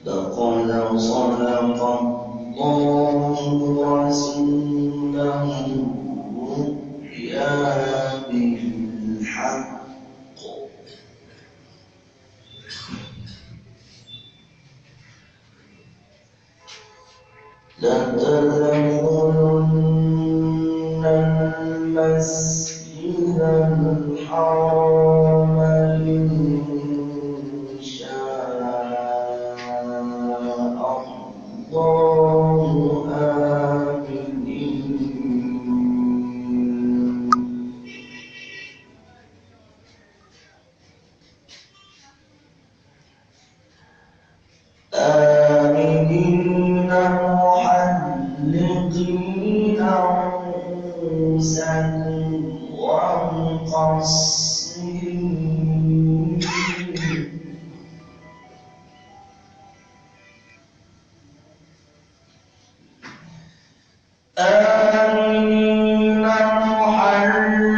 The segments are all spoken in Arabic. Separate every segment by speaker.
Speaker 1: لقد صدق الله رسوله الرؤيا بالحق لتدخلن المسجد الحرام إن شاء الله آمنين محلقين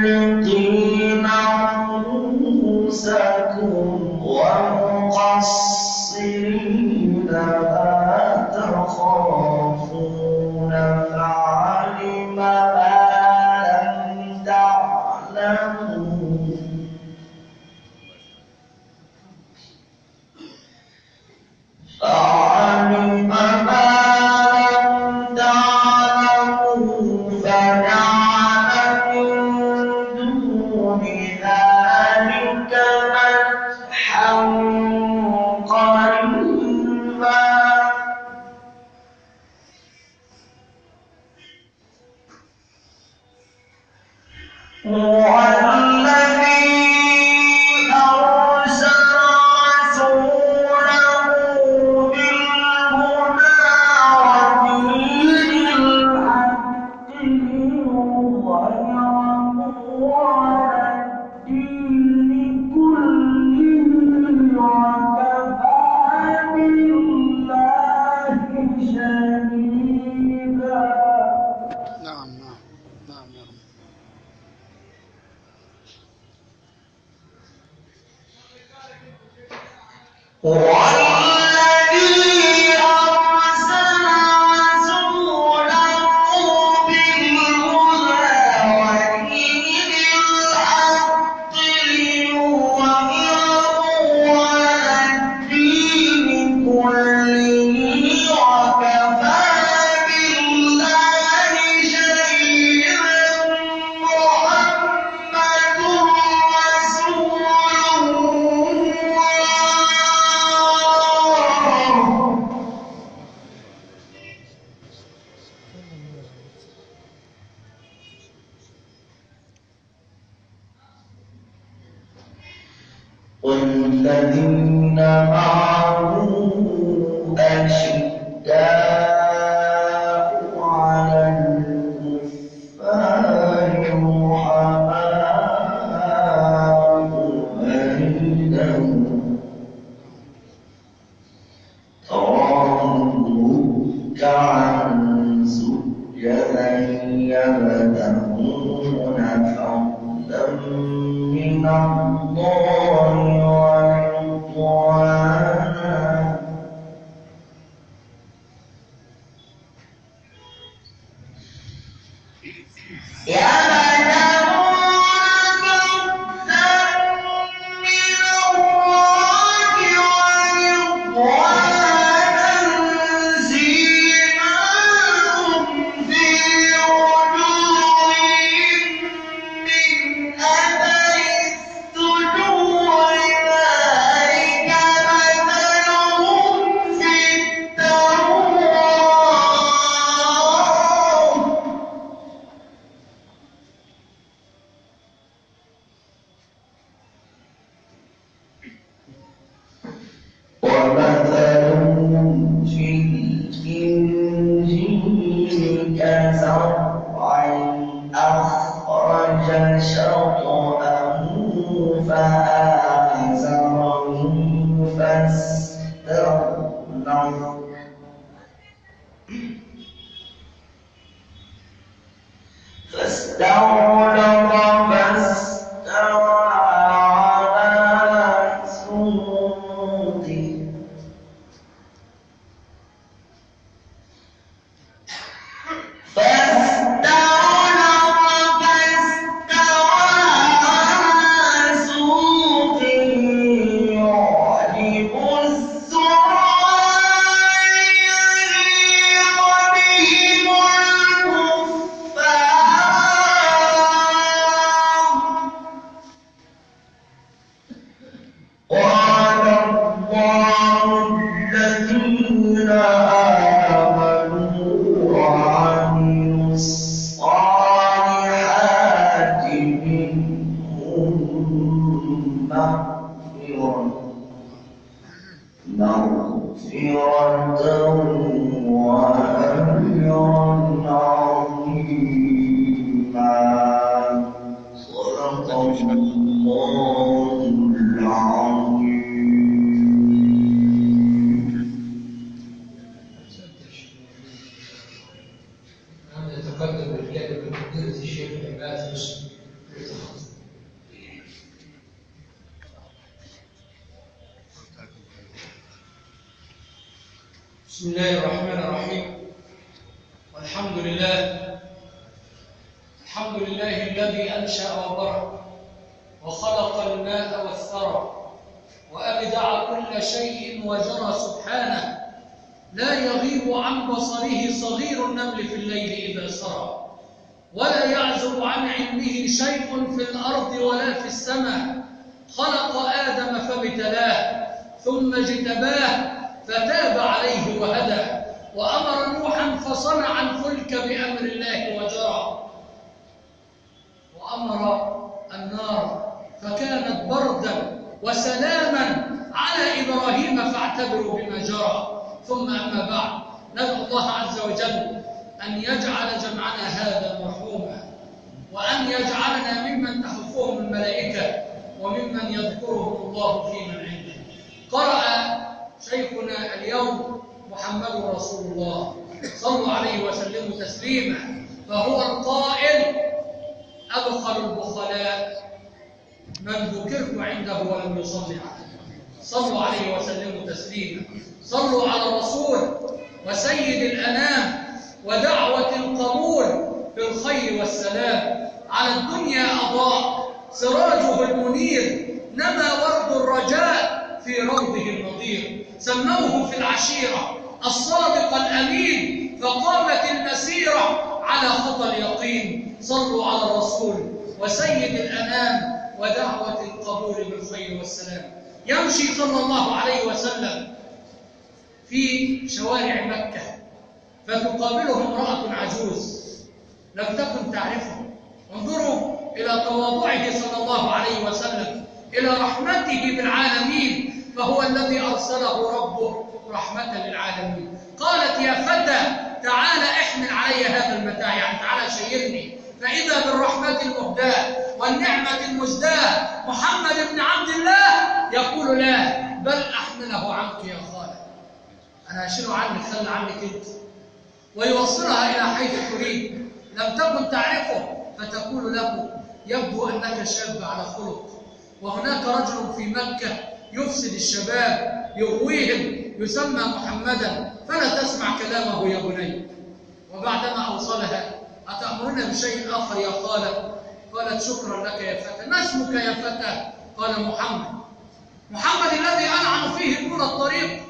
Speaker 1: رؤوسكم ومقصرين لا تخافون فعلم ما لم تعلموا فجعل من دون ذلك فتحا قريبا هو الذي أرسل رسوله بالهدى ودين الحق ليظهره على الدين كله وكفى بالله شهيدا.
Speaker 2: نعم نعم نعم يا رب.
Speaker 1: هو الذي أرسل رسوله بالهدى ودين الحق ليظهره على الدين كله وكفى بالله شهيدا. محمد رسول والذين معه أشداء على الكفار رحماء بينهم تراهم ركعا سجدا يبتغون فضلا من الله ورضوانا ومثلهم في الإنجيل كزرع أخرج شطأه فآزره فاستغلظ فاستوى على سوقه مغفرة وأجرا عظيما. صدق الله العظيم.
Speaker 3: نتقدم بالكلمة من فضيلة الشيخ عماد مسلم. بسم الله الرحمن الرحيم. والحمد لله الذي أنشأ وبرأ وخلق الماء والثرى وأبدع كل شيء وجرى سبحانه، لا يغيب عن بصره صغير النمل في الليل إذا سرى، ولا يعزب عن علمه شيء في الأرض ولا في السماء. خلق آدم فابتلاه ثم اجتباه فتاب عليه وهدى، وأمر نوحا فصنع الفلك بأمر الله وجرى، وأمر النار فكانت بردا وسلاما على إبراهيم فاعتبروا بما جرى. ثم أما بعد، ندعو الله عز وجل أن يجعل جمعنا هذا مرحوما، وأن يجعلنا ممن تحفهم الملائكة وممن يذكرهم الله في من عنده. قرأ شيخنا اليوم محمد رسول الله، صلوا عليه وسلموا تسليما، فهو القائل: أبخل البخلاء من ذكرت عنده ولم يصلي عليه. صلوا عليه وسلموا تسليما. صلوا على الرسول وسيد الأنام ودعوة القبول بالخير والسلام. على الدنيا أضاء سراجه المنير، نما ورد الرجاء في روضه النضير. سموه في العشيرة الصادق الأمين، فقامت المسيرة على خطى اليقين. صلوا على الرسول وسيد الأنام ودعوة القبول بالخير والسلام. يمشي صلى الله عليه وسلم في شوارع مكة، فتقابله امرأة عجوز لم تكن تعرفه. انظروا إلى تواضعه صلى الله عليه وسلم، إلى رحمته بالعالمين، فهو الذي أرسله ربه رحمة للعالمين. قالت: يا فتى تعال احمل علي هذا المتاع، يعني تعال شيرني. فإذا بالرحمة المهداة والنعمة المزداة محمد بن عبد الله يقول: لا، بل أحمله عنك يا خالد، أنا أشيله عنك، خلى عنك أنت، ويوصلها إلى حيث تريد. لم تكن تعرفه فتقول له: يبدو أنك شاب على خلق، وهناك رجل في مكة يفسد الشباب يغويهم يسمى محمدا، فلا تسمع كلامه يا بني. وبعدما أوصلها: أتأمرنا بشيء آخر يا خالد؟ قالت: شكرا لك يا فتى. ما اسمك يا فتى؟ قال: محمد الذي أنعم فيه طول الطريق.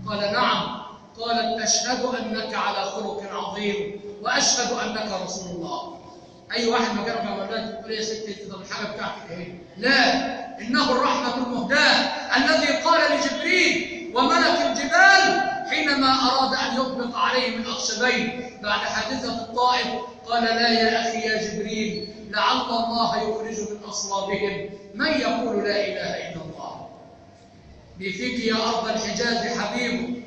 Speaker 3: قال: نعم. قالت: أشهد أنك على خلق عظيم، وأشهد أنك رسول الله. أي واحد مكانك يا ولاد تقول: يا ستي طب الحاجة بتاعتك اهي. لا، إنه الرحمة المهداة الذي قال لجبريل وملك الجبال حينما أراد أن يطبق عليه من أخشبين بعد حادثة الطائف، قال: لا يا أخي يا جبريل، لعل الله يخرج من أصلابهم من يقول لا إله إلا الله. بفيك يا أرض الحجاز حبيب،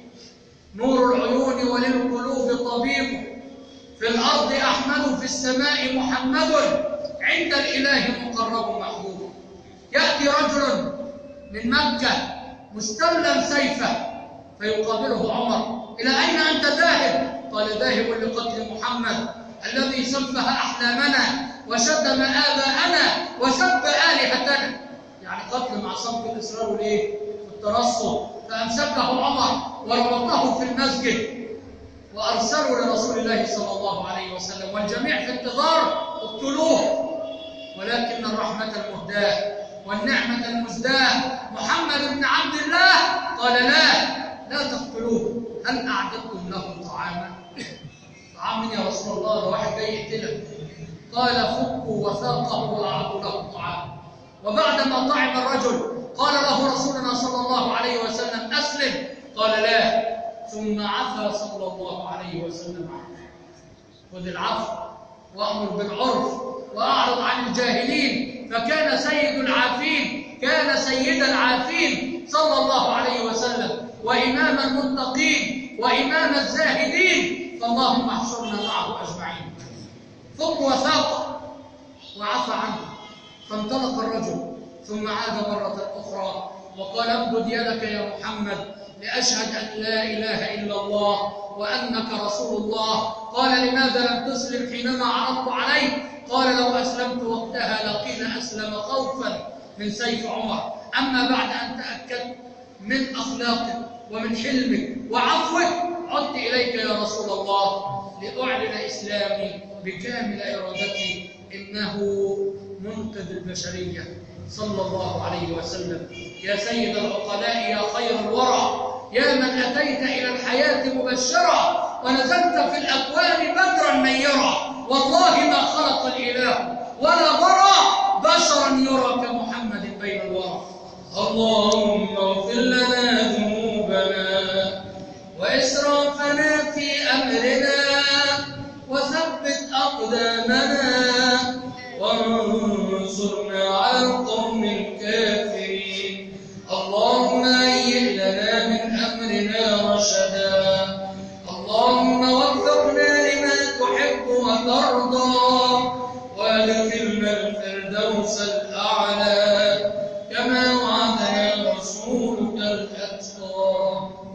Speaker 3: نور العيون وللقلوب طبيب، في في الأرض أحمد، في السماء محمد، عند الإله مقرب محبوب. يأتي رجل من مكة مستلم سيفه فيقابله عمر: إلى أين أنت ذاهب؟ قال: ذاهب لقتل محمد الذي سفه أحلامنا وشتم آباءنا وسب آلهتنا. يعني قتل مع سبق الإصرار والإيه؟ والترصد. فأمسكه عمر وربطه في المسجد وأرسلوا لرسول الله صلى الله عليه وسلم، والجميع في انتظار: اقتلوه. ولكن الرحمة المهداة والنعمة المزداة محمد بن عبد الله قال: لا تقتلوه. هل أعددتم له طعاما؟ طعام يا رسول الله؟ ده واحد جاي يقتلك. قال: فكوا وثاقه وأعطوا له الطعام. وبعدما طعم الرجل قال له رسولنا صلى الله عليه وسلم: أسلم. قال: لا. ثم عفى صلى الله عليه وسلم عنه. خذ العفو وأمر بالعرف وأعرض عن الجاهلين. فكان سيد العافين، كان سيد العافين صلى الله عليه وسلم، وإمام المتقين وإمام الزاهدين. فاللهم احشرنا معه أجمعين. فك وثاقه وعفى عنه. فانطلق الرجل ثم عاد مرة أخرى وقال: امدد يدك يا محمد لأشهد أن لا إله إلا الله وأنك رسول الله. قال: لماذا لم تسلم حينما عرضت عليه؟ قال: لو أسلمت وقتها لقيل أسلم خوفا من سيف عمر. أما بعد أن تأكدت من أخلاقك ومن حلمك وعفوك عدت إليك يا رسول الله لأعلن إسلامي بكامل إرادتي. إنه منقذ البشرية صلى الله عليه وسلم. يا سيد العقلاء، يا خير الورى، يا من أتيت إلى الحياة مبشرا ونزلت في الأكوان بدرا نيرا. والله ما خلق الإله ولا برى بشرا يرى كمحمد بين الورى. اللهم اغفر لنا ذنوبنا وإسرافنا في أمرنا وثبت أقدامنا وانصرنا على القوم الكافرين. اللهم هيئ لنا من أمرنا رشدا. اللهم وفقنا لما تحب وترضى وادخلنا الفردوس الأعلى كما وعدنا رسولك الأتقى.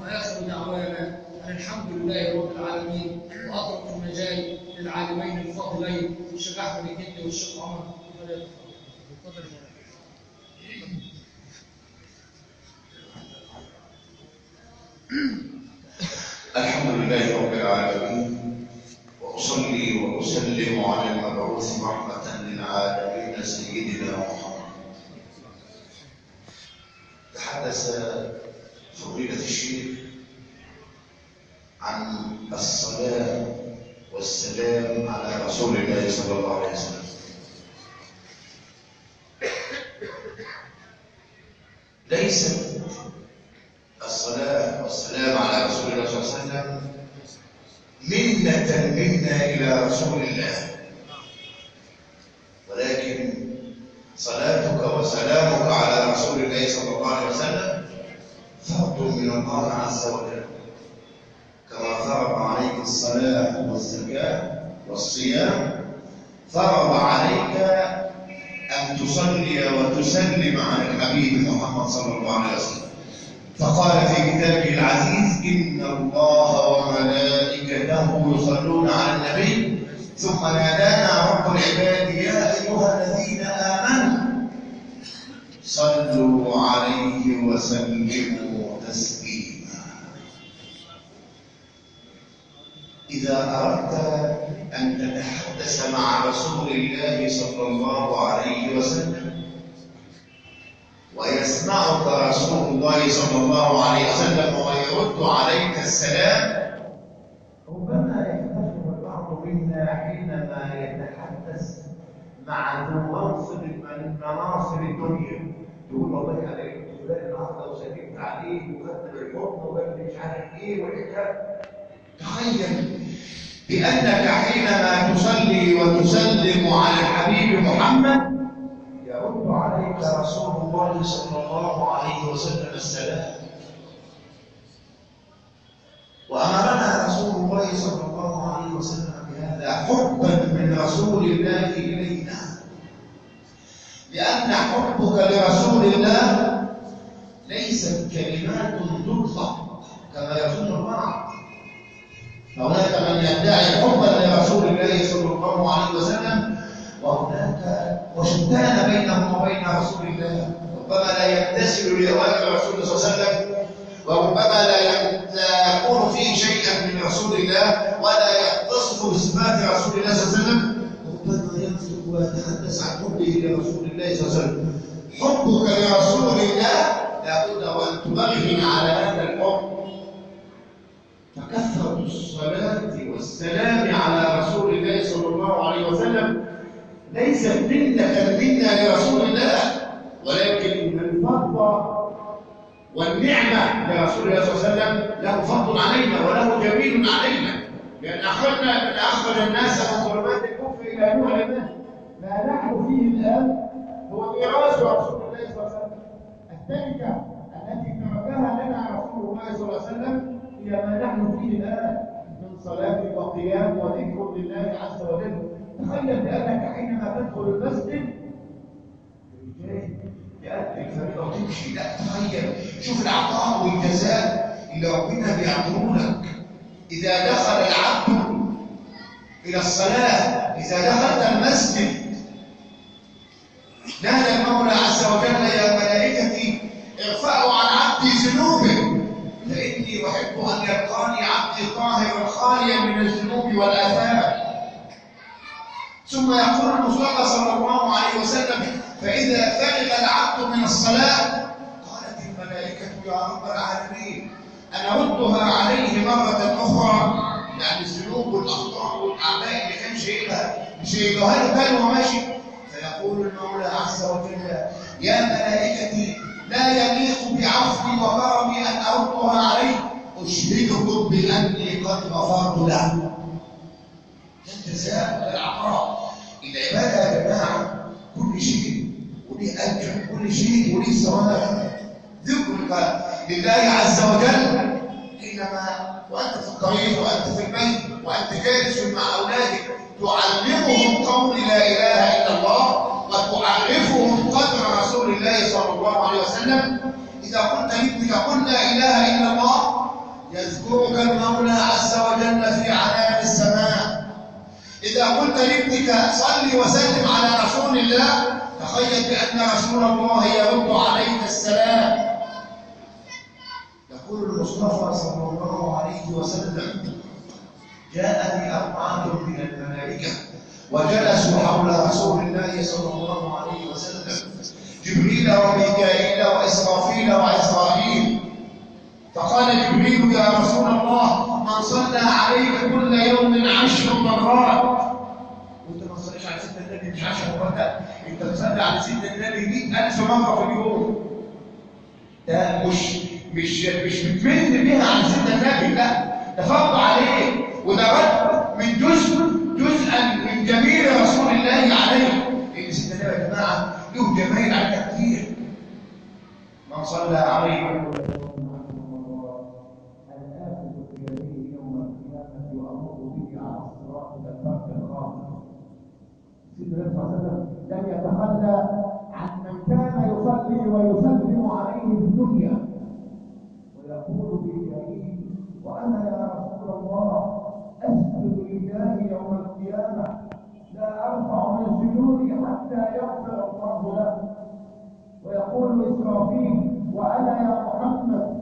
Speaker 3: وآخر دعوانا أن الحمد لله رب العالمين. وأترك المجال للعالمين الفاضلين الشيخ أحمد الجندي والشيخ عمر.
Speaker 1: الحمد لله رب العالمين، وأصلي وأسلم على المبعوث رحمة للعالمين سيدنا محمد. تحدث فضيلة الشيخ عن الصلاة والسلام على رسول الله صلى الله عليه وسلم. ليست الصلاة والسلام على رسول الله صلى الله عليه وسلم منة منا إلى رسول الله، ولكن صلاتك وسلامك على رسول الله صلى الله عليه وسلم فرض من الله عز وجل، كما فرض عليك الصلاة والزكاة والصيام فرض عليك أن تصلي وتسلم على الحبيب محمد صلى الله عليه وسلم. فقال في كتابه العزيز: إن الله وملائكته يصلون على النبي ثم نادانا رب العباد يا أيها الذين آمنوا صلوا عليه وسلموا تسليما. إذا أردت أن تتحدث مع رسول الله صلى الله عليه وسلم ويسمعك رسول الله صلى الله عليه وسلم ويرد عليك السلام، ربما يفتخر البعض منا حينما يتحدث مع ذو منصب من مناصب الدنيا، يقول: والله انا جبت فلان النهارده وسلمت عليه وخدت بالحضن وقال لي مش عارف ايه وحكى. تخيل بانك حينما تصلي وتسلم على الحبيب محمد يرد عليك رسول الله صلى الله عليه وسلم السلام. وأمرنا رسول الله صلى الله عليه وسلم بهذا حبا من رسول الله إلينا، لأن حبك لرسول الله ليست كلمات تطلق كما يظن البعض. هناك من يدعي حبا لرسول الله صلى الله عليه وسلم وهناك وشتان بينه وبين رسول الله، ربما لا يمتثل لأوامر رسول الله صلى الله عليه وسلم، وربما لا يكون فيه شيئا من رسول الله ولا يتصف بصفات رسول الله صلى الله عليه وسلم، ربما ينطق ويتحدث عن حبه لرسول الله صلى الله عليه وسلم. حبك لرسول الله لابد وان تبرهن على هذا الحب. فكثرة الصلاة والسلام على رسول الله صلى الله عليه وسلم ليست منة منا لرسول الله، ولكن الفضل والنعمة لرسول الله صلى الله عليه وسلم له فضل علينا وله جميل علينا، لأن أخرج الناس من ظلمات الكفر إلى نور الإيمان. ما نحن فيه الآن هو ميراث رسول الله صلى الله عليه وسلم. التركة التي تركها لنا رسول الله صلى الله عليه وسلم هي ما نحن فيه الآن من صلاة وقيام وذكر لله عز وجل. تخيل بأنك حينما تدخل المسجد يأتي الفريضة وتمشي، لا تخيل، شوف العطاء والجزاء اللي ربنا بيعطونك. إذا دخل العبد إلى الصلاة، إذا دخلت المسجد نادى المولى عز وجل يا ملائكتي ارفعوا عن عبدي ذنوبه فإني أحب أن يلقاني عبدي طاهرا خاليا من الذنوب والآثام. ثم يقول المصطفى صلى الله عليه وسلم فإذا فرغ العبد من الصلاة قالت الملائكة يا رب العالمين أنا ردها عليه مرة أخرى، يعني الذنوب والأخطاء والأعمال اللي كان شايلها له كان وماشي. فيقول المولى عز وجل يا ملائكتي لا يليق بعفوي وكرمي أن أردها عليه، أشهدكم بأني قد غفرت له. الجزاء والعطاء. العبادة يا جماعة كل شيء وليه أجر، كل شيء وليه ثواب. ذكرك لله عز وجل حينما وأنت في الطريق وأنت في البيت وأنت جالس مع أولادك تعلمهم قول لا إله إلا الله وتعرفهم قدر رسول الله صلى الله عليه وسلم. إذا قلت لابنك قل لا إله إلا الله يذكرك المولى عز وجل في عنان السماء. إذا قلت لابنك صل وسلم على رسول الله تخيل بأن رسول الله يرد عليك السلام. يقول المصطفى صلى الله عليه وسلم جاءني أربعة من الملائكة وجلسوا حول رسول الله صلى الله عليه وسلم، جبريل وميكائيل وإسرافيل وعزرائيل. فقال جبريل يا رسول الله من صلى عليك كل يوم 10 مرات. وانت ما تصليش على سيدنا النبي مش 10 مرات، انت تصلي على سيدنا النبي 100,000 مرة في اليوم. ده مش بتمن بيها على سيدنا النبي، لا ده فرض عليه، وده رد من جزءا من جميل رسول الله عليه. لان سيدنا النبي يا جماعه له جمايل علينا كتير. من صلى عليه لم يتخلى عن من كان يصلي ويسلم عليه في الدنيا ويقول بجاهه وانا يا رسول الله اسجد لله يوم القيامه لا ارفع من سجودي حتى يغفر الله له. ويقول اسرافيل وانا يا محمد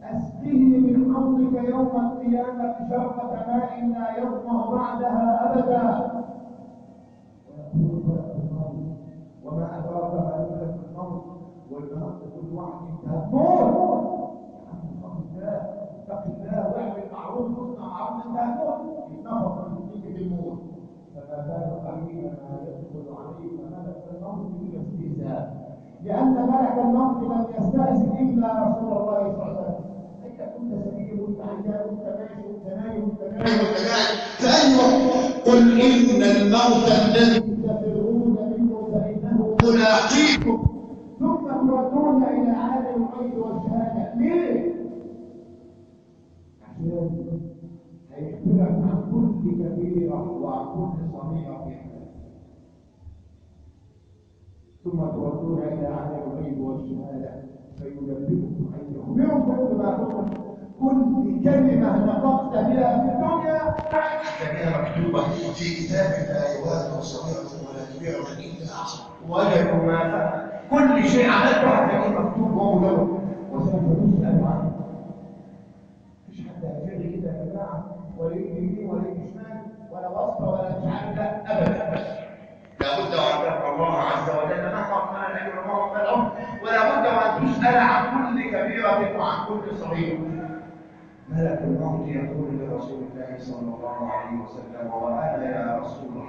Speaker 1: اسقيه من حوضك يوم القيامه شربة ماء لا يظمأ بعدها ابدا. وما أدراك ما يدرك الموت والموت كل واحد هتموت. اتق الله واعمل معروف واصنع معروف انت هتموت. اتفق من نتيجة الموت فما كان قليلا ما يدخل عليه ملك الموت بالاستهزاء، لأن ملك الموت لم يستأذن إلا رسول الله صلى الله عليه وسلم. أنت كنت سليم وأنت عيان وأنت ماشي وأنت نايم وأنت نايم وأنت قاعد فأيوه قل إن الموت الذي تفرون منه فإنه ملاقيكم ثم تردون إلى عالم الغيب والشهادة. ليه؟ عشان هيخبرك عن كل كبيرة وعن كل صغيرة في حياتك، ثم تردون إلى عالم الغيب والشهادة فينبئكم أن يخبركم بما كنتم كل كلمة نطقت بها في الدنيا كانت مكتوبة في كتاب لا يغادر صغيرة ولا كبيرة إلا أحصاها وجدوا ما فعل كل شيء عملته هتلاقيه مكتوب ومدون وسوف تسأل عنه. مفيش حد هيفر كده يا جماعة ولا يجي يمين ولا يجي شمال ولا واسطة ولا مش عارف، لا أبدا. لابد وأن تتقى الله عز وجل مهما كان الأجر ومهما كان الأمر، ولابد وأن تسأل عن كل كبيرة وعن كل صغيرة. ملك الموت يقول لرسول الله صلى الله عليه وسلم: وأنا يا رسول الله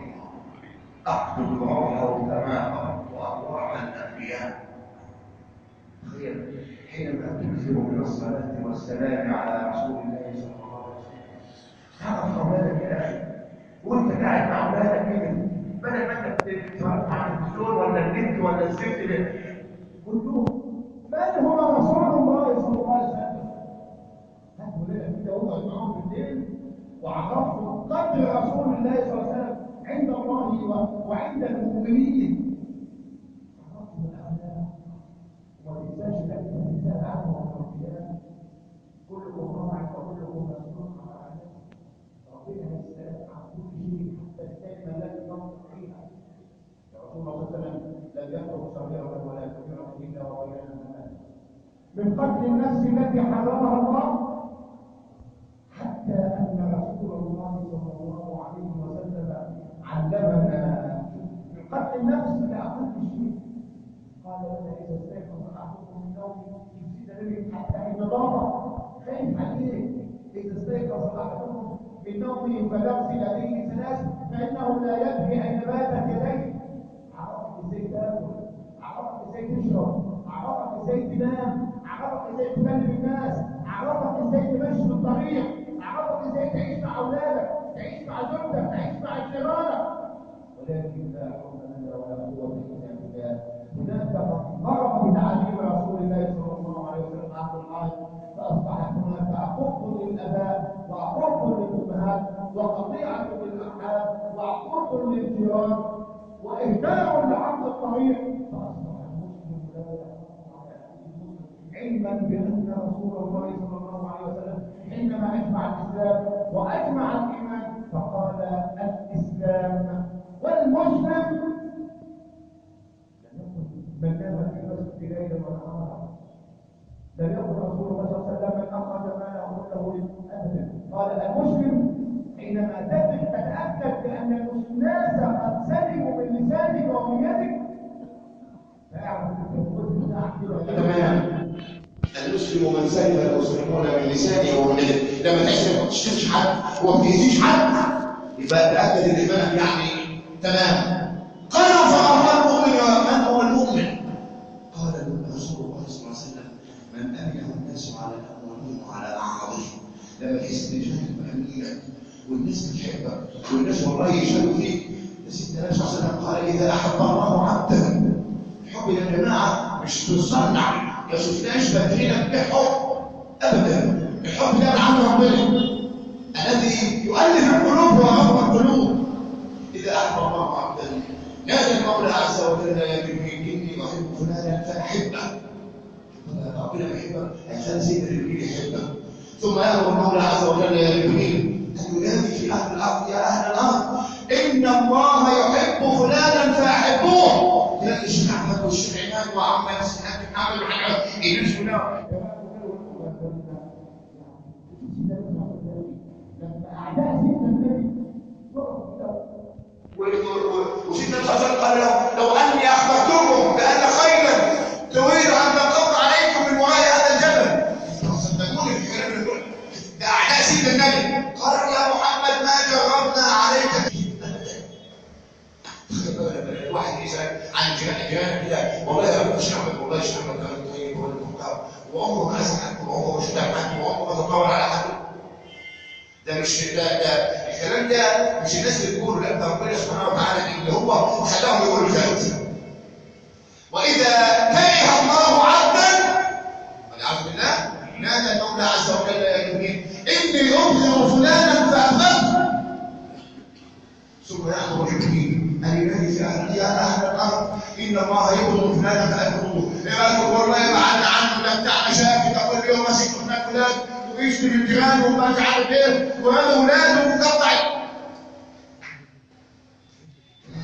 Speaker 1: أقتل روحه كما أردت أرواح الأنبياء. تخيل حينما تكثر من الصلاة والسلام على رسول الله صلى الله عليه وسلم، تعرف أولادك يا أخي وأنت قاعد مع أولادك كده، بدل ما أنت بتتفرج على التلفزيون ولا النت ولا الزفت ده، قل لهم من هو رسول الله صلى الله عليه وسلم. هاتوا لنا كده وقعد معاهم بالليل وعرفوا قدر رسول الله صلى الله عليه وسلم عند الله وعند المؤمنين. عرفوا الأعلام وما تنساش لك النساء عنهم والرجال كلكم راع وكلكم مسؤول عن رعيته. ربنا يسألك عن كل شيء حتى الكلمة التي تنطق فيها. رسول الله صلى الله عليه وسلم لم يترك صغيرة ولا كبيرة إلا وبيان المنام من قتل النفس التي حرمها الله، حتى أن رسول الله صلى الله عليه وسلم علمنا من قتل النفس لأقل شيء. قال لنا: إذا استيقظ أحدكم من نومه يزيد حتى النظافة، خايف عليه. إذا استيقظ أحدكم من نومه فليغسل يديه ثلاث فإنه لا يدري أين باتت يديه. عرفت إزاي تاكل، عرفت إزاي تشرب، عرفت إزاي تنام، عرفت إزاي تكلم الناس، عرفت إزاي تمشي في الطريق، عرفت إزاي تعيش مع أولادك، تعيش مع زوجتك، تعيش مع جيرانك. ولكن لا حول لنا ولا قوة إلا بالله. هناك ضرب بتعليم رسول الله صلى الله عليه وسلم عن الآية، فأصبحت هناك عقوق للآباء وعقوق للأمهات وقطيعة للأرحام وعقوق للجيران وإهدار لحق الطريق. فأصبح المسلم لا يحكم على المسلم علما بأن رسول الله صلى الله عليه وسلم حينما أجمع الإسلام وأجمع الإيمان فقال: الإسلام والمسلم من نام في مسجد ليلا ونهارا. لم يقل رسول الله صلى الله عليه وسلم: من أخرج ماله كله أبدا. قال: المسلم حينما تتأكد بأن الناس قد سلموا من لسانك ومن يدك فاعرف أنك المسلم تمام.
Speaker 4: المسلم من سلم المسلمون من لسانه ومن يده. لما تحس ما تشتمش حد وما تأذيش حد يبقى تأكد ان ايمانك يعني تمام. قالوا: فما المؤمن ومن هو المؤمن؟ قال رسول الله صلى الله عليه وسلم: من أمنه الناس على أموالهم وعلى أعراضهم. لما تحس ان جهنم مأمنك والناس بتحبك والناس والله يشهدوا فيك. سيدنا النبي صلى الله عليه وسلم قال: إذا أحب الله عبدا، الحب يا جماعة مش بنصنع، ما شفناش بدرينا بحب ابدا. الحب ده من عند ربنا الذي يؤلف القلوب ويغفر القلوب. اذا احب الله عبدا نادى المولى عز وجل: يا جبريل اني احب فلانا فاحبه. ربنا بيحبك عشان سيدنا جبريل يحبك. ثم يامر المولى عز وجل: يا جبريل ان ينادي في اهل الارض: يا اهل الارض ان الله يحب فلانا فاحبوه. تلاقي الشيخ احمد والشيخ عماد وعم ياسين محمد وحاجات يجلسوا هنا. وسيدنا النبي صلى الله عليه وسلم قال له: لو اني اخبرتكم بان خيلا تريد ان تنقض عليكم من وراء هذا الجبل تصدقوني في الكلام اللي بقوله ده اعداء سيدنا النبي. قالوا: يا محمد ما جربنا عليك واحد يسأل عن جيران كده: والله يا رب الشيخ احمد، والله الشيخ احمد كان طيب ولا محترم وعمره ما اسال حد وعمره ما شتم حد وعمره ما تطاول على حد. ده مش ده الكلام ده مش الناس اللي بتقوله، لا ده ربنا سبحانه وتعالى اللي هو خلاهم يقولوا كده. واذا كره الله عبدا والعياذ بالله نادى المولى عز وجل: يا جبريل اني ابغض فلانا فاحببه. ان الله يبغض فلانا فابغضوه، والله يبعد عنه ده بتاع مشاكل، ده كل يوم ماسك هناك ولاد ويشتم الجيران وما تعرف ايه، وهذا اولاده مقطع.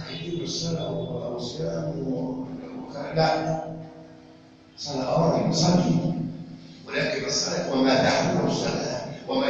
Speaker 4: يجيب الصلاه والصيام لا، صلاه يصلي، ولكن الصلاه وما تحمل الصلاه